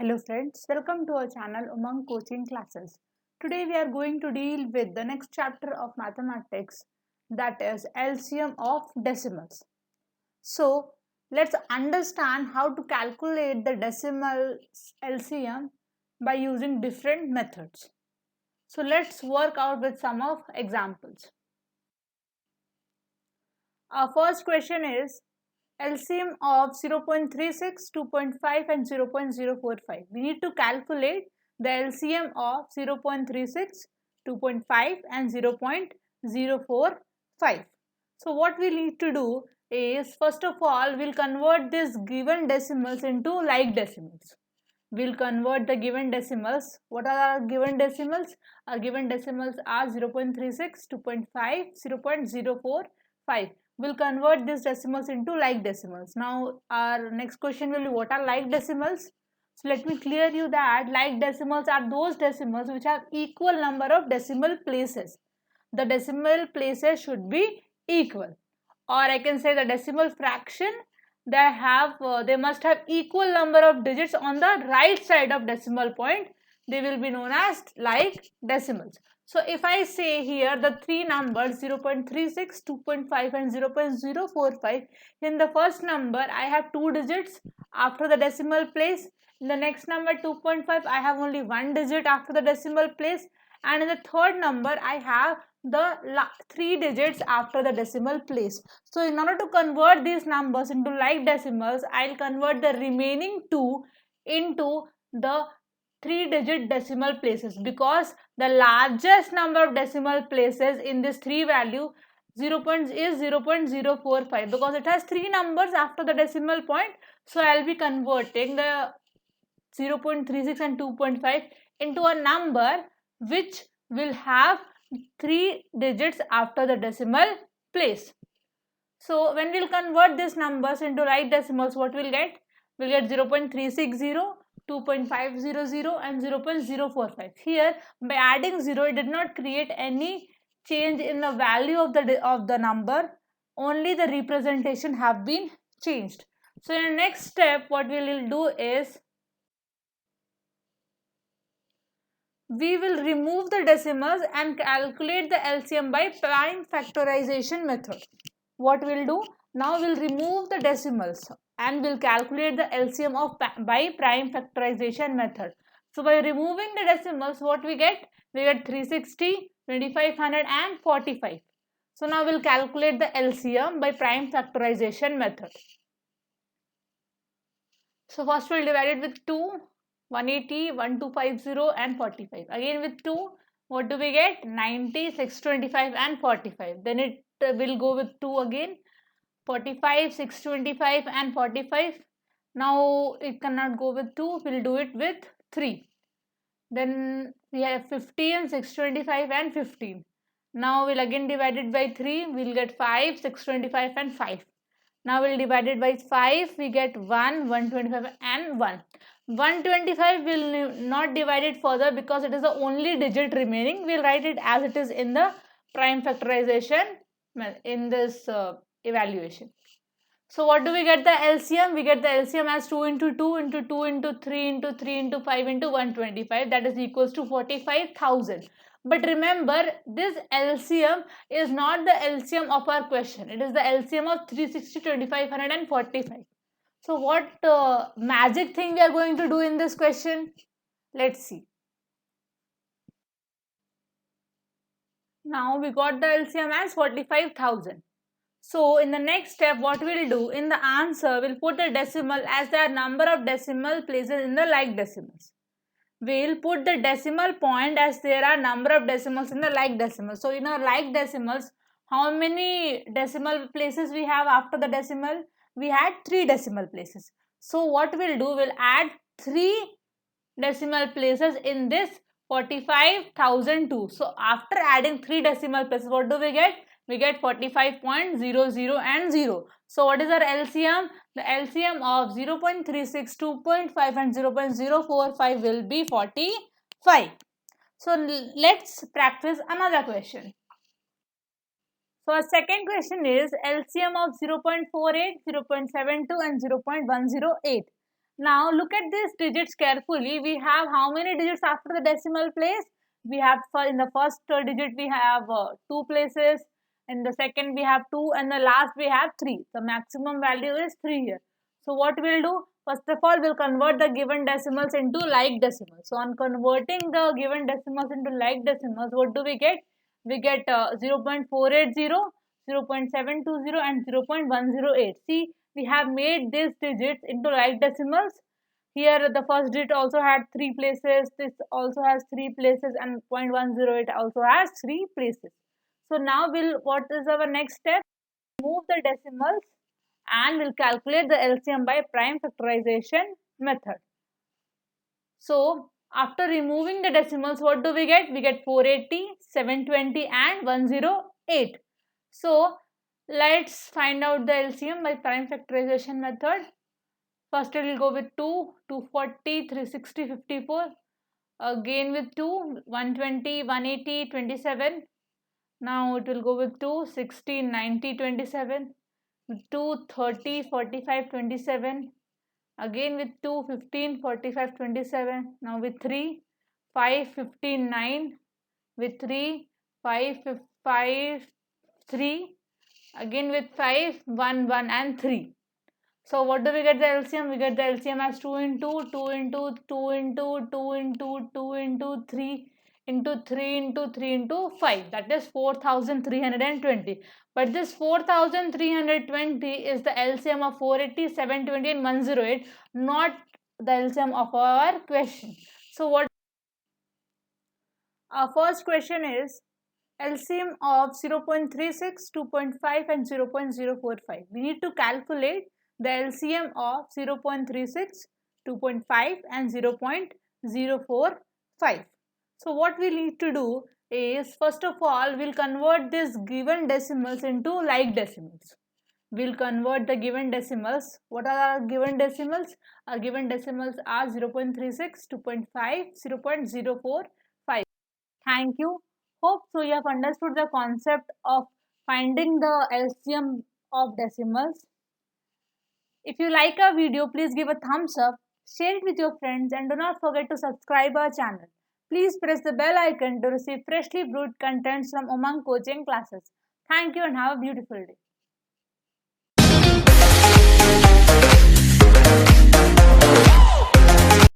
Hello friends, welcome to our channel Umang Coaching Classes. Today we are going to deal with the next chapter of mathematics, that is LCM of decimals. So let's understand how to calculate the decimal LCM by using different methods. So let's work out with some of examples. Our first question is LCM of 0.36, 2.5 and 0.045. We need to calculate the LCM of 0.36, 2.5 and 0.045. So what we need to do is, first of all, we'll convert these given decimals into like decimals. We'll convert the given decimals. What are our given decimals? Our given decimals are 0.36, 2.5, 0.045. We'll convert these decimals into like decimals. Now our next question will be, what are like decimals? So let me clear you that like decimals are those decimals which have equal number of decimal places. The decimal places should be equal, or I can say the decimal fraction, they must have equal number of digits on the right side of decimal point. They will be known as like decimals. So if I say here the three numbers 0.36, 2.5 and 0.045, in the first number I have two digits after the decimal place. In the next number 2.5, I have only one digit after the decimal place, and in the third number I have the three digits after the decimal place. So in order to convert these numbers into like decimals, I'll convert the remaining two into the three digit decimal places, because the largest number of decimal places in this three value is 0.045, because it has three numbers after the decimal point. So I'll be converting the 0.36 and 2.5 into a number which will have three digits after the decimal place. So when we'll convert these numbers into right decimals, what we'll get? We'll get 0.360, 2.500 and 0.045. Here, by adding 0, it did not create any change in the value of the number. Only the representation have been changed. So in the next step, what we will do is, we will remove the decimals and calculate the LCM by prime factorization method. What we'll do? Now we'll remove the decimals and we'll calculate the LCM of by prime factorization method. So by removing the decimals, what we get? We get 360, 2500 and 45. So now we'll calculate the LCM by prime factorization method. So first we'll divide it with 2, 180, 1250 and 45. Again with 2, what do we get? 90, 625 and 45. Then it will go with 2 again. 45, 625 and 45. Now it cannot go with 2, we'll do it with 3. Then we have 15, 625 and 15. Now we'll again divide it by 3, we'll get 5, 625 and 5. Now we'll divide it by 5, we get 1, 125 and 1. 125 will not divide it further because it is the only digit remaining. We'll write it as it is in the prime factorization in this evaluation. So what do we get the LCM? We get the LCM as 2 into 2 into 2 into 3 into 3 into 5 into 125. That is equals to 45,000. But remember, this LCM is not the LCM of our question. It is the LCM of 360, 2500 and 45. So what magic thing we are going to do in this question? Let's see. Now we got the LCM as 45,000. So in the next step, what we'll do, in the answer, we'll put the decimal as the number of decimal places in the like decimals. We'll put the decimal point as there are number of decimals in the like decimals. So in our like decimals, how many decimal places we have after the decimal? We had 3 decimal places. So what we'll do, we'll add 3 decimal places in this 45,002. So after adding 3 decimal places, what do we get? We get 45.00 and 0. So what is our LCM? The LCM of 0.36, 2.5 and 0.045 will be 45. So let's practice another question. So our second question is LCM of 0.48, 0.72 and 0.108. Now look at these digits carefully. We have how many digits after the decimal place? We have in the first digit we have two places, in the second we have two, and the last we have three. The maximum value is 3 here. So what we'll do? First of all, we'll convert the given decimals into like decimals. So on converting the given decimals into like decimals, what do we get? We get 0.480, 0.720 and 0.108. See, we have made these digits into like decimals. Here the first digit also had 3 places, this also has 3 places, and 0.108 also has 3 places. So now what is our next step? Move the decimals and we'll calculate the LCM by prime factorization method. So after removing the decimals, what do we get? We get 480, 720 and 108. So let's find out the LCM by prime factorization method. First it will go with 2, 240, 360, 54. Again with 2, 120, 180, 27. Now it will go with 2, 60, 90, 27. With 2, 30, 45, 27. Again with 2, 15, 45, 27. Now with 3, 5, 15, 9. With 3, 5, 5, 3. Again with 5, 1, 1 and 3. So what do we get the LCM? We get the LCM as 2 into 2 into 2 into 2 into 2 into 3 into 3 into 3 into 5. That is 4320. But this 4320 is the LCM of 480, 720 and 108, not the LCM of our question. So what our first question is LCM of 0.36, 2.5 and 0.045. We need to calculate the LCM of 0.36, 2.5 and 0.045. So what we need to do is, first of all, we'll convert these given decimals into like decimals. We'll convert the given decimals. What are our given decimals? Our given decimals are 0.36, 2.5, 0.045. Thank you. Hope so you have understood the concept of finding the LCM of decimals. If you like our video, please give a thumbs up, share it with your friends and do not forget to subscribe our channel. Please press the bell icon to receive freshly brewed contents from Umang Coaching Classes. Thank you and have a beautiful day.